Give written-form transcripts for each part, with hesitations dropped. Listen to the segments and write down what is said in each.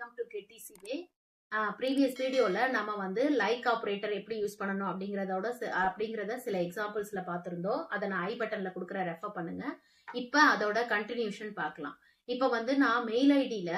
Welcome to KTCவே. Previous வீடியோல நம்ம வந்து லைக் ஆப்ரேட்டர் எப்படி யூஸ் பண்ணணும் அப்படிங்கறத சில எக்ஸாம்பிள்ஸ்ல பார்த்திருந்தோம். அதை நான் ஐ பட்டன்ல கொடுக்குற ரெஃபர் பண்ணுங்க. இப்ப அதோட கண்டினியூஷன் பார்க்கலாம். இப்ப வந்து நான் மெயில் ஐடியில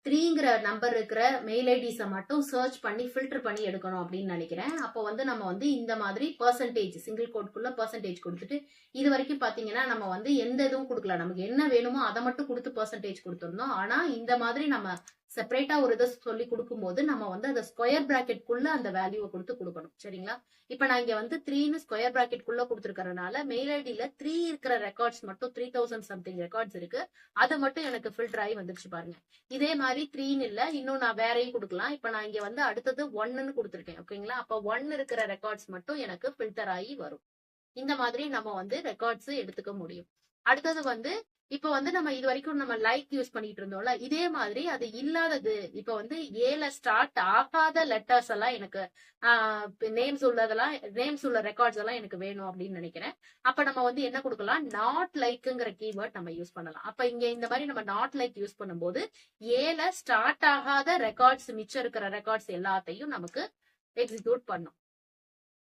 3ங்கிற நம்பர் இருக்கிற மெயில் ஐடிஸை மட்டும் சர்ச் பண்ணி ஃபில்டர் பண்ணி எடுக்கணும் அப்படின்னு நினைக்கிறேன். அப்போ வந்து நம்ம வந்து இந்த மாதிரி பெர்சன்டேஜ் சிங்கிள் கோட்குள்ள பெர்சன்டேஜ் கொடுத்துட்டு, இது வரைக்கும் பாத்தீங்கன்னா நம்ம வந்து எந்த இதுவும் கொடுக்கல, நமக்கு என்ன வேணுமோ அதை மட்டும் கொடுத்து பெர்சன்டேஜ் கொடுத்துருந்தோம். ஆனா இந்த மாதிரி நம்ம செப்பரேட்டா ஒரு இதை சொல்லி கொடுக்கும்போது நம்ம வந்து அந்த ஸ்கொயர் பிராக்கெட்குள்ள அந்த வேல்யூவை கொடுத்து கொடுக்கணும். சரிங்களா? இப்ப நான் இங்க வந்து 3ன்னு ஸ்கொயர் பிராக்கெட்குள்ள கொடுத்துருக்கறதுனால மெயில் ஐடியில 3 இருக்கிற ரெக்கார்ட்ஸ் மட்டும் 3000 சம்திங் ரெக்கார்ட்ஸ் இருக்கு, அதை மட்டும் எனக்கு ஃபில்டர் ஆகி வந்துருச்சு பாருங்க. இதே மாதிரி 3ன்னு இல்ல, இன்னும் நான் வேறையும் கொடுக்கலாம். இப்ப நான் இங்க வந்து அடுத்தது 1ன்னு கொடுத்துருக்கேன். ஓகேங்களா? அப்ப 1 இருக்கிற ரெக்கார்ட்ஸ் மட்டும் எனக்கு ஃபில்டர் ஆகி வரும். இந்த மாதிரி நம்ம வந்து ரெக்கார்ட்ஸ் எடுத்துக்க முடியும். அடுத்தது வந்து இப்ப வந்து நம்ம இது வரைக்கும் நம்ம லைக் யூஸ் பண்ணிட்டு இருந்தோம்ல, இதே மாதிரி அது இல்லாதது. இப்ப வந்து ஏல ஸ்டார்ட் ஆகாத லெட்டர்ஸ் எல்லாம் எனக்கு நேம்ஸ் உள்ள ரெக்கார்ட்ஸ் எல்லாம் எனக்கு வேணும் அப்படின்னு நினைக்கிறேன். அப்ப நம்ம வந்து என்ன கொடுக்கலாம், நாட் லைக்ங்கிற கீவேர்ட் நம்ம யூஸ் பண்ணலாம். அப்ப இங்க இந்த மாதிரி நம்ம நாட் லைக் யூஸ் பண்ணும்போது ஏல ஸ்டார்ட் ஆகாத ரெக்கார்ட்ஸ், மிச்சம் இருக்கிற ரெக்கார்ட்ஸ் எல்லாத்தையும் நமக்கு எக்ஸிக்யூட் பண்ணும்.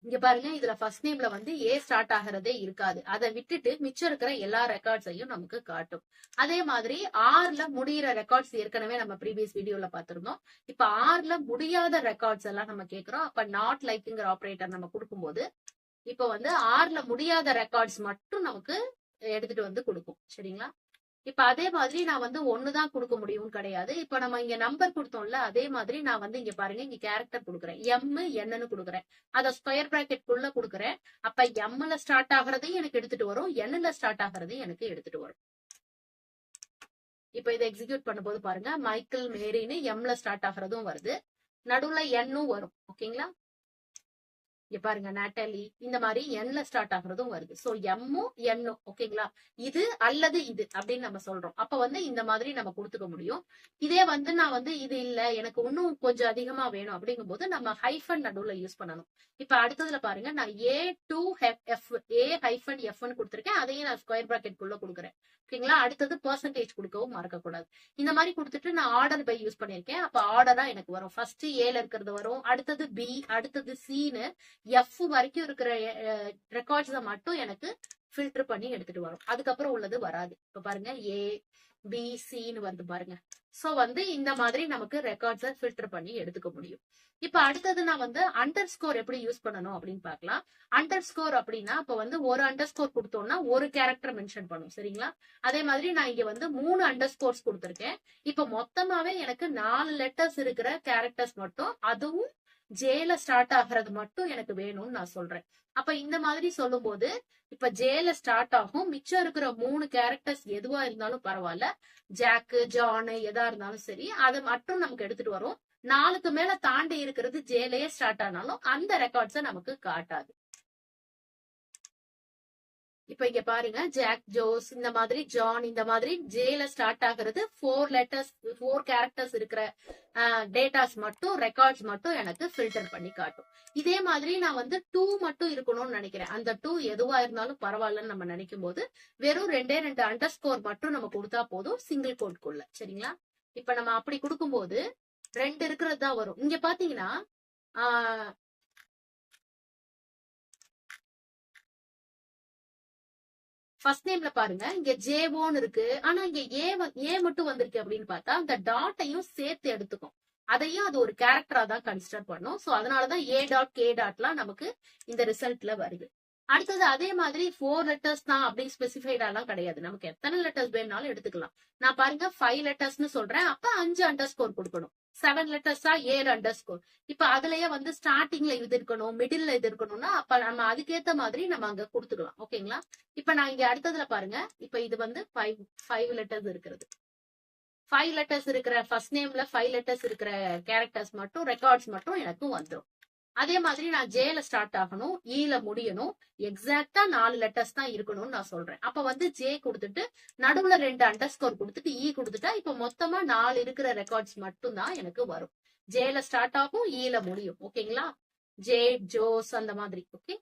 இங்க பாருங்க, இதுல ஃபர்ஸ்ட் நேம்ல வந்து ஏ ஸ்டார்ட் ஆகிறதே இருக்காது, அதை விட்டுட்டு மிச்சம் இருக்கிற எல்லா ரெக்கார்ட்ஸையும் நமக்கு காட்டும். அதே மாதிரி ஆர்ல முடிகிற ரெக்கார்ட்ஸ் ஏற்கனவே நம்ம ப்ரீவியஸ் வீடியோல பார்த்திருந்தோம். இப்ப ஆர்ல முடியாத ரெக்கார்ட்ஸ் எல்லாம் நம்ம கேட்கிறோம். அப்ப நாட் லைக்ங்கிற ஆபரேட்டர் நம்ம கொடுக்கும்போது இப்ப வந்து ஆர்ல முடியாத ரெக்கார்ட்ஸ் மட்டும் நமக்கு எடுத்துட்டு வந்து கொடுக்கும். சரிங்களா? இப்ப அதே மாதிரி நான் வந்து ஒண்ணுதான் கொடுக்க முடியும்னு கிடையாது. இப்ப நம்ம இங்க நம்பர் கொடுத்தோம்ல, அதே மாதிரி நான் வந்து இங்க பாருங்க, இங்க கேரக்டர் கொடுக்குறேன், என்னன்னு கொடுக்குறேன், அத ஸ்கொயர் பிராக்கெட் குள்ள கொடுக்குறேன். அப்ப எம்ல ஸ்டார்ட் ஆகிறதையும் எனக்கு எடுத்துட்டு வரும், என்னல ஸ்டார்ட் ஆகிறதையும் எனக்கு எடுத்துட்டு வரும். இப்ப இதை எக்ஸிக்யூட் பண்ணும்போது பாருங்க, மைக்கேல் மேரின்னு எம்ல ஸ்டார்ட் ஆகிறதும் வருது, நடுவுல என்னும் வரும். ஓகேங்களா? இங்க பாருங்க, நாட்டாலி இந்த மாதிரி என்ல ஸ்டார்ட் ஆகுறதும் வருது. சோ எம்மும் என்னும். ஓகேங்களா? இது அல்லது இது அப்படின்னு நம்ம சொல்றோம். அப்ப வந்து இந்த மாதிரி நம்ம கொடுத்துக்க முடியும். இதே வந்து நான் வந்து இது இல்ல, எனக்கு இன்னும் கொஞ்சம் அதிகமா வேணும் அப்படிங்கும் போது நம்ம ஹைஃபன் நடுவுல யூஸ் பண்ணணும். இப்ப அடுத்ததுல பாருங்க, நான் A-F கொடுத்திருக்கேன், அதையும் நான் ஸ்கொயர் பிராக்கெட் குள்ள கொடுக்குறேன். ஓகேங்களா? அடுத்தது பெர்சன்டேஜ் கொடுக்கவும் மறக்க கூடாது. இந்த மாதிரி கொடுத்துட்டு நான் ஆர்டர் பை யூஸ் பண்ணிருக்கேன். அப்ப ஆர்டரா எனக்கு வரும். ஃபர்ஸ்ட் ஏல இருக்கிறது வரும், அடுத்தது பி, அடுத்தது சின்னு எஃப் வரைக்கும் இருக்கிற ரெக்கார்ட்ஸ் மட்டும் எனக்கு ஃபில்டர் பண்ணி எடுத்துட்டு வரும். அதுக்கப்புறம் உள்ளது வராது. இப்ப பாருங்க, ஏ பி சின்னு வந்து பாருங்க. சோ வந்து இந்த மாதிரி நமக்கு ரெக்கார்ட்ஸை ஃபில்டர் பண்ணி எடுத்துக்க முடியும். இப்ப அடுத்தது நான் வந்து அண்டர் ஸ்கோர் எப்படி யூஸ் பண்ணணும் அப்படின்னு பாக்கலாம். அண்டர் ஸ்கோர் அப்படின்னா இப்ப வந்து ஒரு அண்டர் ஸ்கோர் கொடுத்தோம்னா ஒரு கேரக்டர் மென்ஷன் பண்ணும். சரிங்களா? அதே மாதிரி நான் இங்க வந்து 3 அண்டர் ஸ்கோர்ஸ் கொடுத்திருக்கேன். இப்ப மொத்தமாவே எனக்கு 4 லெட்டர்ஸ் இருக்கிற கேரக்டர்ஸ் மட்டும், அதுவும் ஜேல ஸ்டார்ட் ஆகிறது மட்டும் எனக்கு வேணும்னு நான் சொல்றேன். அப்ப இந்த மாதிரி சொல்லும் போது இப்ப ஜேல ஸ்டார்ட் ஆகும், மிச்சம் இருக்கிற 3 கேரக்டர்ஸ் எதுவா இருந்தாலும் பரவாயில்ல, ஜாக்கு ஜான் எதா இருந்தாலும் சரி, அது மட்டும் நமக்கு எடுத்துட்டு வரும். 4க்கு மேல தாண்டி இருக்கிறது ஜேலயே ஸ்டார்ட் ஆனாலும் அந்த ரெக்கார்ட்ஸை நமக்கு காட்டாது. இப்ப இங்க பாருங்க, ஜாக், ஜோஸ், இந்த மாதிரி ஜான், இந்த மாதிரி ஜேல ஸ்டார்ட் ஆகிறது 4 கேரக்டர்ஸ் இருக்கிற டேட்டாஸ் மட்டும், ரெக்கார்ட்ஸ் மட்டும் எனக்கு ஃபில்டர் பண்ணி காட்டும். இதே மாதிரி நான் வந்து 2 மட்டும் இருக்கணும்னு நினைக்கிறேன். அந்த 2 எதுவா இருந்தாலும் பரவாயில்லன்னு நம்ம நினைக்கும் போது வெறும் 2 அண்டர் ஸ்கோர் மட்டும் நம்ம கொடுத்தா போதும், சிங்கிள் கோட்குள்ள. சரிங்களா? இப்ப நம்ம அப்படி கொடுக்கும்போது 2 இருக்கிறது தான் வரும். இங்க பாத்தீங்கன்னா ஃபர்ஸ்ட் நேம்ல பாருங்க, இங்க ஜேவோன்னு இருக்கு, ஆனா இங்க ஏ மட்டும் வந்திருக்கு அப்படின்னு பார்த்தா அந்த டாட்டையும் சேர்த்து எடுத்துக்கும், அதையும் அது ஒரு கேரக்டரா தான் கன்சிடர் பண்ணும். சோ அதனாலதான் A.K. நமக்கு இந்த ரிசல்ட்ல வருது. அடுத்தது அதே மாதிரி 4 லெட்டர்ஸ் தான் அப்படின்னு ஸ்பெசிஃபைடா எல்லாம் கிடையாது, நமக்கு எத்தனை லெட்டர்ஸ் வேணாலும் எடுத்துக்கலாம். நான் பாருங்க 5 லெட்டர்ஸ்னு சொல்றேன், அப்ப 5 அண்டர் ஸ்கோர் கொடுக்கணும். 7 லெட்டர்ஸா 7 அண்டர் ஸ்கோர். இப்ப அதுலயே வந்து ஸ்டார்டிங்ல இது இருக்கணும், மிடில்ல இது இருக்கணும்னா அப்ப நம்ம அதுக்கேத்த மாதிரி நம்ம அங்க கொடுத்துக்கலாம். ஓகேங்களா? இப்ப நான் இங்க அடுத்ததுல பாருங்க, இப்ப இது வந்து 5 லெட்டர்ஸ் இருக்கிறது. 5 லெட்டர்ஸ் இருக்கிற ஃபர்ஸ்ட் நேம்ல 5 லெட்டர்ஸ் இருக்கிற கேரக்டர்ஸ் மட்டும், ரெக்கார்ட்ஸ் மட்டும் எனக்கு வந்துடும். அதே மாதிரி நான் ஜேல ஸ்டார்ட் ஆகணும், ஈல முடியணும், எக்ஸாக்டா 4 லெட்டர்ஸ் தான் இருக்கணும்னு நான் சொல்றேன். அப்ப வந்து ஜே கொடுத்துட்டு நடுவுல 2 அண்டர் ஸ்கோர் கொடுத்துட்டு ஈ கொடுத்துட்டா இப்ப மொத்தமா 4 இருக்கிற ரெக்கார்ட்ஸ் மட்டும் தான் எனக்கு வரும். ஜேல ஸ்டார்ட் ஆகும், ஈல முடியும். ஓகேங்களா? ஜே, ஜோஸ், அந்த மாதிரி. ஓகே,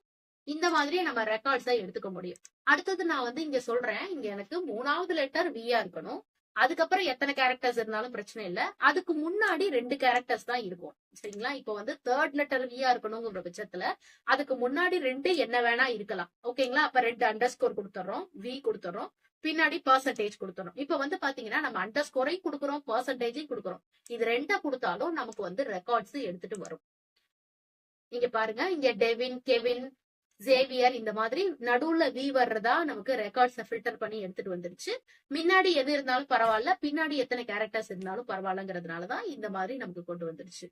இந்த மாதிரி நம்ம ரெக்கார்ட்ஸை எடுத்துக்க முடியும். அடுத்தது நான் வந்து இங்க சொல்றேன், இங்க எனக்கு 3வது லெட்டர் வியா இருக்கணும், அதுக்கப்புறம் எத்தனை கேரக்டர்ஸ் இருந்தாலும் பிரச்சனை இல்ல. அதுக்கு முன்னாடி 2 கேரக்டர்ஸ் தான் இருக்கும். சரிங்களா? இப்போ வந்து தேர்ட் லெட்டர் வியா இருக்கணுங்கிற பட்சத்துல அதுக்கு முன்னாடி 2 என்ன வேணா இருக்கலாம். ஓகேங்களா? அப்ப 2 அண்டர்ஸ்கோர் கொடுத்துறோம், வி கொடுத்துறோம், பின்னாடி பெர்சன்டேஜ் கொடுத்துறோம். இப்ப வந்து பாத்தீங்கன்னா நம்ம அண்டர்ஸ்கோரையும் கொடுக்குறோம், பெர்சன்டேஜையும் கொடுக்குறோம். இது 2 கொடுத்தாலும் நமக்கு வந்து ரெக்கார்ட்ஸ் எடுத்துட்டு வரும். இங்க பாருங்க, இங்க டெவின், கெவின், ஜேவியர் இந்த மாதிரி நடுவுல வி வர்றதா நமக்கு ரெக்கார்ட்ஸ் ஃபில்டர் பண்ணி எடுத்துட்டு வந்துருச்சு. முன்னாடி எது இருந்தாலும் பரவாயில்ல, பின்னாடி எத்தனை கேரக்டர்ஸ் இருந்தாலும் பரவாயில்லங்கிறதுனாலதான் இந்த மாதிரி நமக்கு கொண்டு வந்துருச்சு.